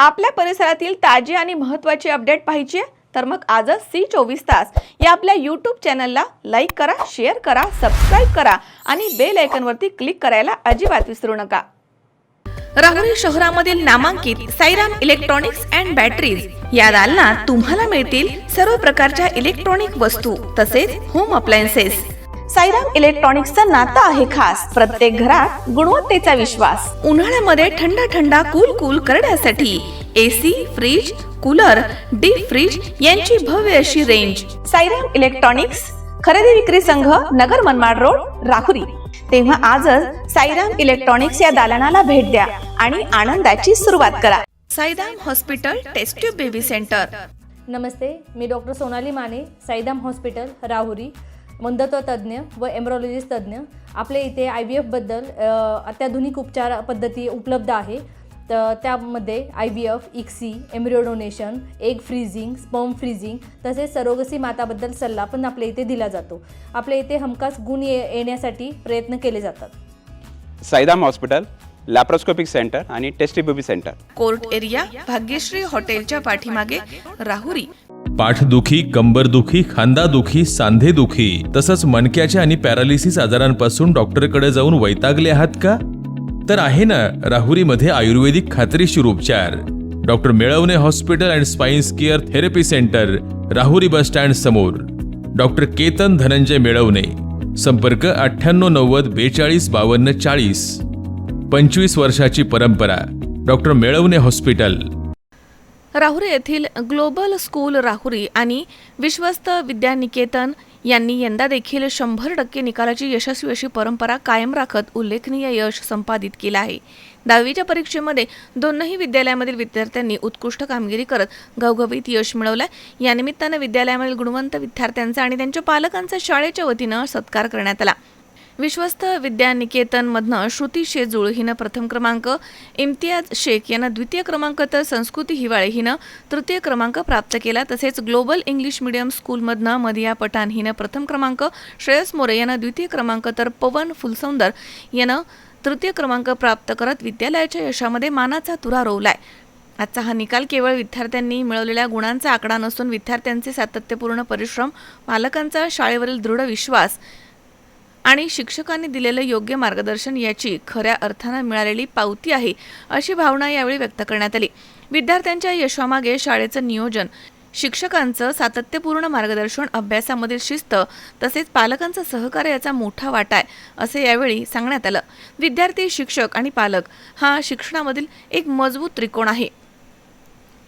आपल्या परिसरातील ताजी आणि महत्त्वाची अपडेट पाहिजे आहे तर मग आजच C24 तास या आपल्या YouTube चॅनलला लाईक करा, शेअर करा, सबस्क्राइब करा आणि बेल आयकॉनवरती क्लिक करायला अजिबात विसरू नका। राहुरी शहरामधील नामांकित साईराम इलेक्ट्रॉनिक्स अँड बॅटरीज या दालनात तुम्हाला मिळतील सर्व प्रकारच्या इलेक्ट्रॉनिक वस्तू तसेच होम अप्लायन्सेस। साईराम इलेक्ट्रॉनिक्सचं नातं आहे खास, प्रत्येक घरात गुणवत्तेचा विश्वास। उन्हाळ्यामध्ये थंड कूल करण्यासाठी AC, fridge, cooler, deep freeze यांची भव्य अशी रेंज। साईराम इलेक्ट्रॉनिक्स खरेदी विक्री संघ, नगर मनमाड रोड, राहुरी। तेव्हा आजच साईराम इलेक्ट्रॉनिक्स या दालनाला भेट द्या आणि आनंदाची सुरुवात करा। Sairam hospital test tube baby centre. नमस्ते, मी डॉक्टर सोनाली माने, साईराम हॉस्पिटल राहुरी, वंध्यत्व तज्ज्ञ व एम्ब्रॉलॉजिस्ट तज्ज्ञ। आपल्या इथे IVF बद्दल अत्याधुनिक उपचार पद्धती उपलब्ध आहे। तर त्यामध्ये IVF, ICSI, embryo donation, egg freezing, sperm freezing तसेच सरोगसी माताबद्दल सल्ला पण आपल्या इथे दिला जातो। आपल्या इथे हमखास गुण येण्यासाठी प्रयत्न केले जातात। साईराम हॉस्पिटल लॅप्रोस्कोपिक सेंटर आणि test baby centre, court area, Bhagyashree हॉटेलच्या पाठीमागे, राहुरी। पाठदुखी, कंबरदुखी, खांदादुखी, सांधेदुखी तसंच मणक्याच्या आणि पॅरालिसिस आजारांपासून डॉक्टरकडे जाऊन वैतागले आहात का? तर आहे ना राहुरीमध्ये आयुर्वेदिक खात्रीशीर उपचार। Doctor Melavane hospital and spine care therapy centre, Rahuri bus stand समोर। डॉक्टर केतन धनंजय मेळवणे, संपर्क 9890 42 52 40। 25 वर्षाची परंपरा, डॉक्टर मेळवणे हॉस्पिटल। राहुरी येथील ग्लोबल स्कूल राहुरी आणि विश्वस्त विद्यानिकेतन यांनी यंदा देखील 100% निकालाची यशस्वी अशी परंपरा कायम राखत उल्लेखनीय यश संपादित केलं आहे। 10वीच्या परीक्षेमध्ये दोन्ही विद्यालयामधील विद्यार्थ्यांनी उत्कृष्ट कामगिरी करत घवघवीत यश मिळवलं। या निमित्तानं विद्यालयामधील गुणवंत विद्यार्थ्यांचा आणि त्यांच्या पालकांचा शाळेच्या वतीनं सत्कार करण्यात आला। विश्वस्त विद्यानिकेतनमधनं श्रुती शेजूळ हिनं प्रथम क्रमांक, इम्तियाज शेख यांना द्वितीय क्रमांक तर संस्कृती हिवाळे हिनं तृतीय क्रमांक प्राप्त केला। तसेच ग्लोबल इंग्लिश मीडियम स्कूलमधनं मदिया पठाण हिनं प्रथम क्रमांक, श्रेयस मोरे यांना द्वितीय क्रमांक तर पवन फुलसौंदर यानं तृतीय क्रमांक प्राप्त करत विद्यालयाच्या यशामध्ये मानाचा तुरा रोवलाय। आजचा हा निकाल केवळ विद्यार्थ्यांनी मिळवलेल्या गुणांचा आकडा नसून विद्यार्थ्यांचे सातत्यपूर्ण परिश्रम, पालकांचा शाळेवरील दृढ विश्वास आणि शिक्षकांनी दिलेलं योग्य मार्गदर्शन याची खऱ्या अर्थानं मिळालेली पावती आहे, अशी भावना यावेळी व्यक्त करण्यात आली। विद्यार्थ्यांच्या यशामागे शाळेचं नियोजन, शिक्षकांचं सातत्यपूर्ण मार्गदर्शन, अभ्यासामधील शिस्त तसेच पालकांचं सहकार्य याचा मोठा वाटा आहे, असे यावेळी सांगण्यात आलं। विद्यार्थी, शिक्षक आणि पालक हा शिक्षणामधील एक मजबूत त्रिकोण आहे।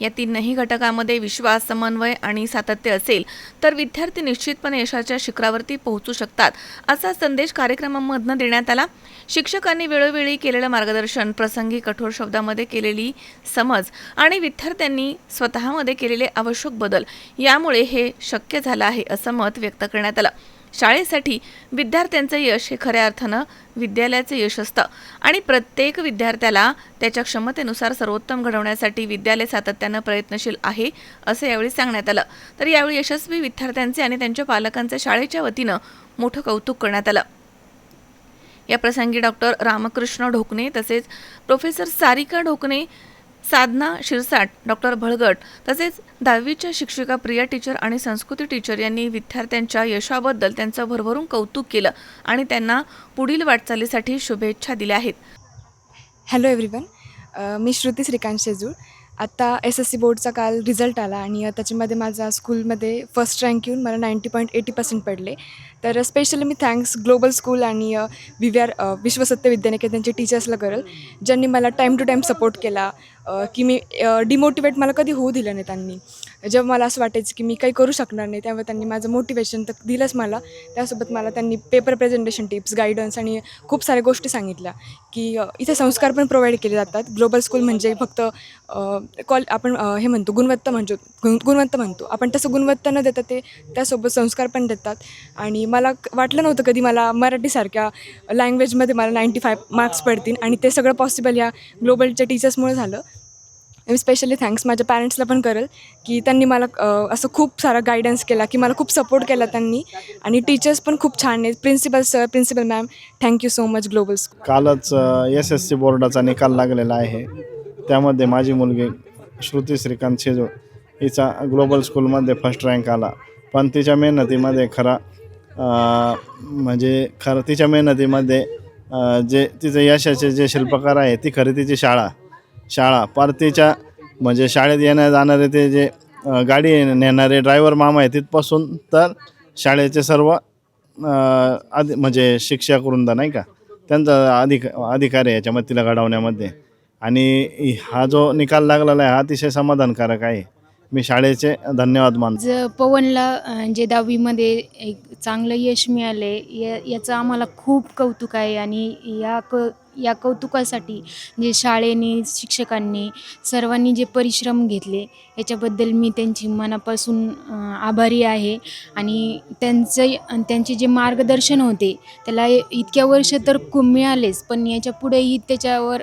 या तीनही घटकांमध्ये विश्वास, समन्वय आणि सातत्य असेल तर विद्यार्थी निश्चितपणे यशाच्या शिखरावरती पोहोचू शकतात, असा संदेश कार्यक्रमामधनं देण्यात आला। शिक्षकांनी वेळोवेळी केलेलं मार्गदर्शन, प्रसंगी कठोर शब्दामध्ये केलेली समज आणि विद्यार्थ्यांनी स्वतःमध्ये केलेले आवश्यक बदल यामुळे हे शक्य झालं आहे, असं मत व्यक्त करण्यात आलं। शाळेसाठी विद्यार्थ्यांचं यश हे खऱ्या अर्थानं विद्यालयाचं यश असतं आणि प्रत्येक विद्यार्थ्याला त्याच्या क्षमतेनुसार सर्वोत्तम घडवण्यासाठी विद्यालय सातत्यानं प्रयत्नशील आहे, असं यावेळी सांगण्यात आलं। तर यावेळी यशस्वी विद्यार्थ्यांचे आणि त्यांच्या पालकांचे शाळेच्या वतीनं मोठं कौतुक करण्यात आलं। या प्रसंगी डॉक्टर रामकृष्ण ढोकणे तसेच प्रोफेसर सारिका ढोकणे, साधना शिरसाट, डॉक्टर भळगट तसेच 10वीच्या शिक्षिका प्रिया टीचर आणि संस्कृती टीचर यांनी विद्यार्थ्यांच्या यशाबद्दल त्यांचं भरभरून कौतुक केलं आणि त्यांना पुढील वाटचालीसाठी शुभेच्छा दिल्या आहेत। हॅलो एव्हरीवन, मी श्रुती श्रीकांत शेजूळ। आत्ता SSC बोर्डचा काल रिझल्ट आला आणि त्याच्यामध्ये माझा स्कूलमध्ये फर्स्ट रँक येऊन मला 90.80% पडले। तर स्पेशली मी थँक्स ग्लोबल स्कूल आणि विश्वसत्य विद्यानिकेतनचे टीचर्सला करेल, ज्यांनी मला टाईम टू टाईम सपोर्ट केला, की मी डिमोटिवेट मला कधी होऊ दिलं नाही। त्यांनी जेव्हा मला असं वाटायचं की मी काही करू शकणार नाही, तेव्हा त्यांनी माझं मोटिवेशन तर दिलंच मला। त्यासोबत मला त्यांनी पेपर प्रेझेंटेशन टिप्स, गायडन्स आणि खूप साऱ्या गोष्टी सांगितल्या की इथे संस्कार पण प्रोव्हाइड केले जातात। ग्लोबल स्कूल म्हणजे फक्त आपण हे म्हणतो गुणवत्ता म्हणतो आपण, तसं गुणवत्ता न देता ते त्यासोबत संस्कार पण देतात। आणि मला वाटलं नव्हतं कधी मला मराठीसारख्या लँग्वेजमध्ये मला 95 मार्क्स पडतील आणि ते सगळं पॉसिबल या ग्लोबलच्या टीचर्समुळे झालं। मी स्पेशली थँक्स माझ्या पॅरेंट्सला पण करेल की त्यांनी मला असं खूप सारा गायडन्स केला, की मला खूप सपोर्ट केला त्यांनी। आणि टीचर्स पण खूप छान आहेत, principal sir, principal ma'am, thank you so much global school. कालच SSC बोर्डाचा निकाल लागलेला आहे, त्यामध्ये माझी मुलगी श्रुती श्रीकांत शेजूळ हिचा ग्लोबल स्कूलमध्ये फर्स्ट रँक आला. पण तिच्या मेहनतीमध्ये तिच्या मेहनतीमध्ये जे तिचे यशाचे जे शिल्पकार आहे ती खरी तिची शाळा पार तिच्या म्हणजे शाळेत येण्या जाणारे ते जे गाडी नेणारे ड्रायव्हर मामा आहे तिथपासून तर शाळेचे सर्व म्हणजे शिक्षक वृंद नाही का त्यांचा अधिकार आहे याच्यामध्ये तिला घडवण्यामध्ये. आणि हा जो निकाल लागलेला आहे हा अतिशय समाधानकारक आहे. मी शाळेचे धन्यवाद मानतो. पवनला जे 10वीमध्ये एक चांगलं यश मिळाले याचं आम्हाला खूप कौतुक आहे. आणि या कौतुकासाठी जे शाळेने शिक्षकांनी सर्वांनी जे परिश्रम घेतले याच्याबद्दल मी त्यांची मनापासून आभारी आहे. आणि त्यांचे जे मार्गदर्शन होते त्याला इतक्या वर्ष तर मिळालेच, पण याच्या पुढेही त्याच्यावर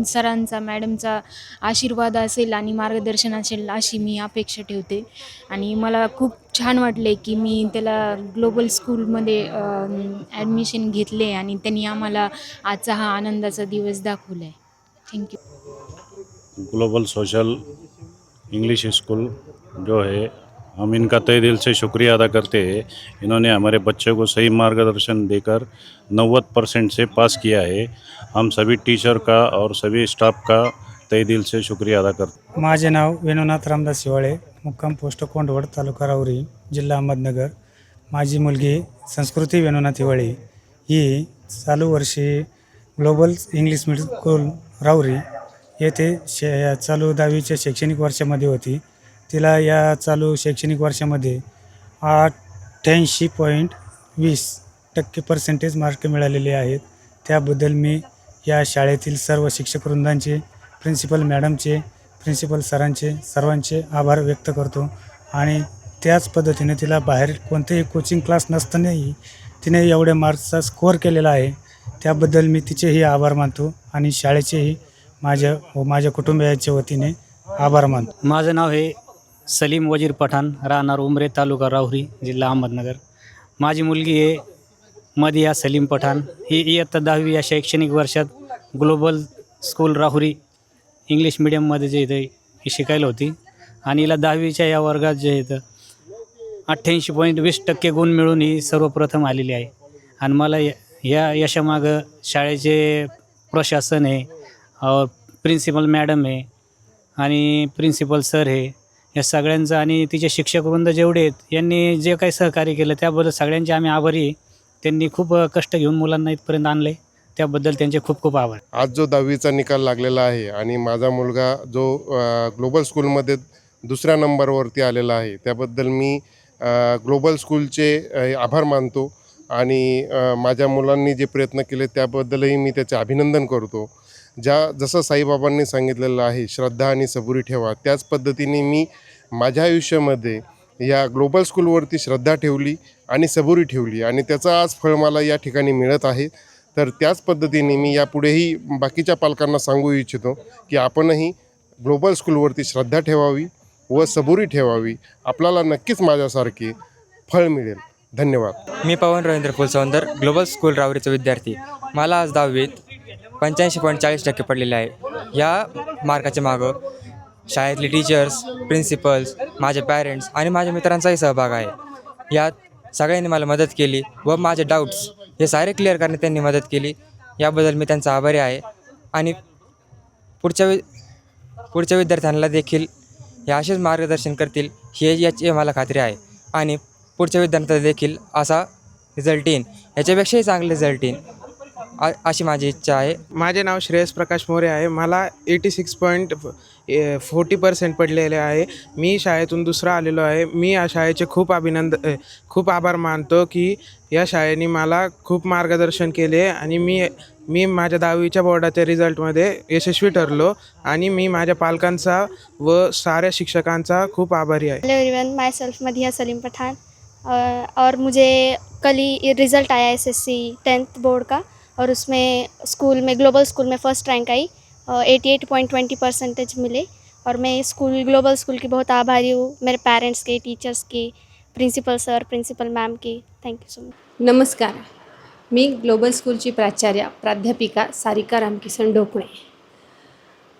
सरांचा मॅडमचा आशीर्वाद असेल आणि मार्गदर्शन असेल अशी मी अपेक्षा ठेवते. आणि मला खूप छान वाटले की मी त्याला ग्लोबल स्कूलमध्ये ॲडमिशन घेतले आणि त्यांनी आम्हाला आजचा हा आनंदाचा दिवस दाखवला आहे. Thank you. Global social English school जो है, हम इनका तहे दिल से शुक्रिया अदा करते हैं. इन्होंने हमारे बच्चों को सही मार्गदर्शन देकर 90% से पास किया है. हम सभी टीचर का और सभी स्टाफ का तहे दिल से शुक्रिया अदा करते. माझे नाव वेणुनाथ रामदास शिवाळे, मुक्काम पोस्ट कोंडवड, तालुका राहुरी, जिल्हा अहमदनगर. माझी मुलगी संस्कृती वेणुनाथ हिवाळे ही चालू वर्षी global English medium school Rahuri येथे चालू 10वीच्या शैक्षणिक वर्षामध्ये होती. तिला या चालू शैक्षणिक वर्षामध्ये 88.20% पर्सेंटेज मार्क मिळालेले आहेत. त्याबद्दल मी या शाळेतील सर्व शिक्षकवृंदांचे, प्रिन्सिपल मॅडमचे, प्रिन्सिपल सरांचे, सर्वांचे आभार व्यक्त करतो. आणि त्याच पद्धतीने तिला बाहेर कोणतेही कोचिंग क्लास नसतानाही तिने एवढ्या मार्क्सचा स्कोअर केलेला आहे. त्याबद्दल मी तिचेही आभार मानतो आणि शाळेचेही माझ्या कुटुंबियाच्या वतीने आभार मानतो. माझं नाव हे सलीम वजीर पठाण, राहणार उमरे, तालुका राहुरी, जिल्हा अहमदनगर. माझी मुलगी आहे मदिया सलीम पठाण. ही इयत्ता 10वी या शैक्षणिक वर्षात ग्लोबल स्कूल राहुरी इंग्लिश मिडियममध्ये जे इथं ही शिकायला होती. आणि हिला 10वीच्या या वर्गात जे इथं 88.20% गुण मिळून ही सर्वप्रथम आलेली आहे. आणि मला या यशामागं शाळेचे प्रशासन आहे, प्रिन्सिपल मॅडम आहे आणि प्रिन्सिपल सर आहे, या सगळ्यांचं आणि तिचे शिक्षकवृंद जेवढे आहेत यांनी जे काही सहकार्य केलं त्याबद्दल सगळ्यांचे आम्ही आभारी आहे. त्यांनी खूप कष्ट घेऊन मुलांना इथपर्यंत आणले, त्याबद्दल त्यांचे खूप खूप आभार. आज जो 10वीचा निकाल लागलेला आहे आणि माझा मुलगा जो ग्लोबल स्कूलमध्ये 2ऱ्या नंबरवरती आलेला आहे त्याबद्दल मी ग्लोबल स्कूलचे आभार मानतो. आणि माझ्या मुलांनी जे प्रयत्न केले त्याबद्दलही मी त्याचे अभिनंदन करतो. जसं साईबाबांनी सांगितलेलं आहे श्रद्धा आणि सबुरी ठेवा, त्याच पद्धतीने मी माझ्या आयुष्यामध्ये या ग्लोबल स्कूलवरती श्रद्धा ठेवली आणि सबुरी ठेवली आणि त्याचं आज फळ मला या ठिकाणी मिळत आहे. तर त्याच पद्धतीने मी यापुढेही बाकीच्या पालकांना सांगू इच्छितो की आपणही ग्लोबल स्कूलवरती श्रद्धा ठेवावी व सबुरी ठेवावी. आपल्याला नक्कीच माझ्यासारखे फळ मिळेल. धन्यवाद. मी पवन रवींद्र फुलसौंदर, ग्लोबल स्कूल राहुरीचा विद्यार्थी. मला आज 10वीत 85.40% पडलेले आहे. या मार्काच्या मागं शाळेतले टीचर्स, प्रिन्सिपल्स, माझे पॅरेंट्स आणि माझ्या मित्रांचाही सहभाग आहे. यात सगळ्यांनी मला मदत केली व माझे डाऊट्स हे सारे क्लिअर करण्यात त्यांनी मदत केली. याबद्दल मी त्यांचा आभारी आहे. आणि पुढच्या विद्यार्थ्यांना देखील हे असेच मार्गदर्शन करतील याची मला खात्री आहे. आणि पुढच्या विद्यार्थ्यांना देखील असा रिझल्ट येईन, याच्यापेक्षाही चांगले रिझल्ट येईन अशी माझी इच्छा आहे. माझे नाव श्रेयस प्रकाश मोरे आहे. मला 86.40% पडलेले आहे. मी शाळेतून 2रा आलेलो आहे. मी या शाळेचे खूप आभार मानतो की या शाळेने मला खूप मार्गदर्शन केले आणि मी माझ्या 10वीच्या बोर्डाच्या रिझल्टमध्ये यशस्वी ठरलो. आणि मी माझ्या पालकांचा व साऱ्या शिक्षकांचा खूप आभारी आहे. Hello everyone, my self मदिया Salim Pathan और मुझे कल ही रिज़ल्ट आया SSC 10th बोर्ड का और उसमें ग्लोबल स्कूल में फ़र्स्ट रैंक आई. 88.20% मिले और मैं ग्लोबल स्कूल की बहुत आभारी हूँ. मेरे पेरेंट्स के, टीचर्स की, प्रिन्सिपल सर, प्रिन्सिपल मॅम की. Thank you so much. नमस्कार, मी ग्लोबल स्कूलची प्राचार्या प्राध्यापिका सारिका रामकिसन ढोकणे.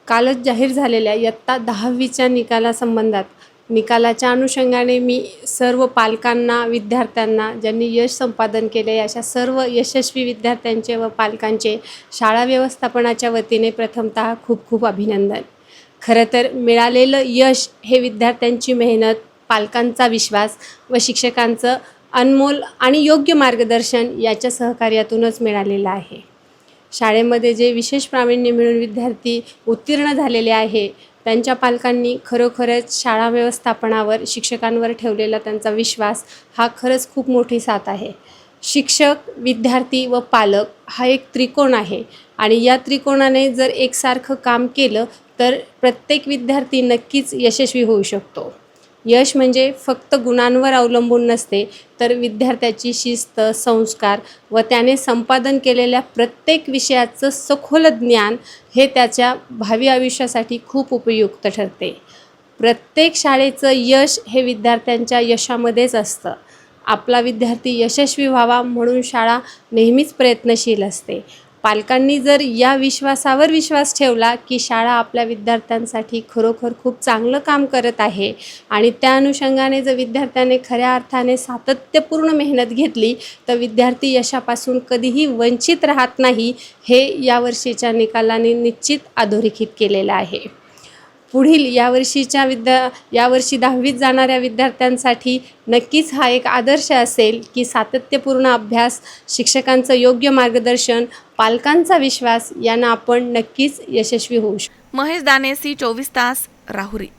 कालच जाहीर झालेल्या इयत्ता 10वीच्या निकालाच्या अनुषंगाने मी सर्व पालकांना, विद्यार्थ्यांना ज्यांनी यश संपादन केले अशा सर्व यशस्वी विद्यार्थ्यांचे व पालकांचे शाळा व्यवस्थापनाच्या वतीने प्रथमतः खूप खूप अभिनंदन. खरं तर मिळालेलं यश हे विद्यार्थ्यांची मेहनत, पालकांचा विश्वास व शिक्षकांचं अनमोल आणि योग्य मार्गदर्शन याच्या सहकार्यातूनच मिळालेलं आहे. शाळेमध्ये जे विशेष प्रावीण्य मिळून विद्यार्थी उत्तीर्ण झालेले आहे त्यांच्या पालकांनी खरोखरच शाळा व्यवस्थापनावर, शिक्षकांवर ठेवलेला त्यांचा विश्वास हा खरंच खूप मोठी साथ आहे. शिक्षक, विद्यार्थी व पालक हा एक त्रिकोण आहे आणि या त्रिकोणाने जर एकसारखं काम केलं तर प्रत्येक विद्यार्थी नक्कीच यशस्वी होऊ शकतो. यश म्हणजे फक्त गुणांवर अवलंबून नसते, तर विद्यार्थ्याची शिस्त, संस्कार व त्याने संपादन केलेल्या प्रत्येक विषयाचं सखोल ज्ञान हे त्याच्या भावी आयुष्यासाठी खूप उपयुक्त ठरते. प्रत्येक शाळेचं यश हे विद्यार्थ्यांच्या यशामध्येच असतं. आपला विद्यार्थी यशस्वी व्हावा म्हणून शाळा नेहमीच प्रयत्नशील असते. पालकांनी जर या विश्वासावर विश्वास ठेवला की शाळा आपल्या विद्यार्थ्यांसाठी खरोखर खूप चांगलं काम करत आहे आणि त्या अनुषंगाने जर विद्यार्थ्याने खऱ्या अर्थाने सातत्यपूर्ण मेहनत घेतली तर विद्यार्थी यशापासून कधीही वंचित राहत नाही, हे यावर्षीच्या निकालाने निश्चित अधोरेखित केलेलं आहे. पुढील यावर्षी 10वीत जाणाऱ्या विद्यार्थ्यांसाठी नक्कीच हा एक आदर्श असेल की सातत्यपूर्ण अभ्यास, शिक्षकांचं योग्य मार्गदर्शन, पालकांचा विश्वास यांना आपण नक्कीच यशस्वी होऊ शकतो. महेश दाने, सी 24 तास, राहुरी.